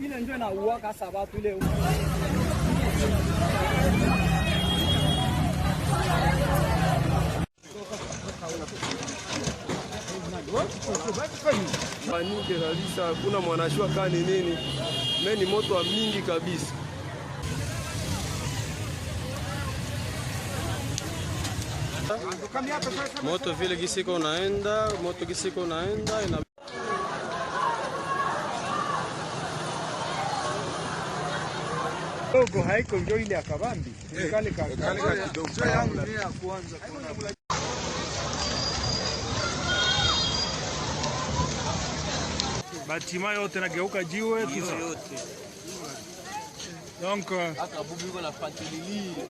ile ndio na uwaka sababu ile Panike kabisa, hakuna mwanashua kani nini. Mimi ni moto wa mingi kabisa. Moto vile gisiko unaenda, moto gisiko unaenda ina dogo haiko ndio ile akabambi. Kale kidogo. Sio yangu ni ya kwanza. Batima yote nageuka jiwe kisa yote. Donc hata bubu iko na fatililie.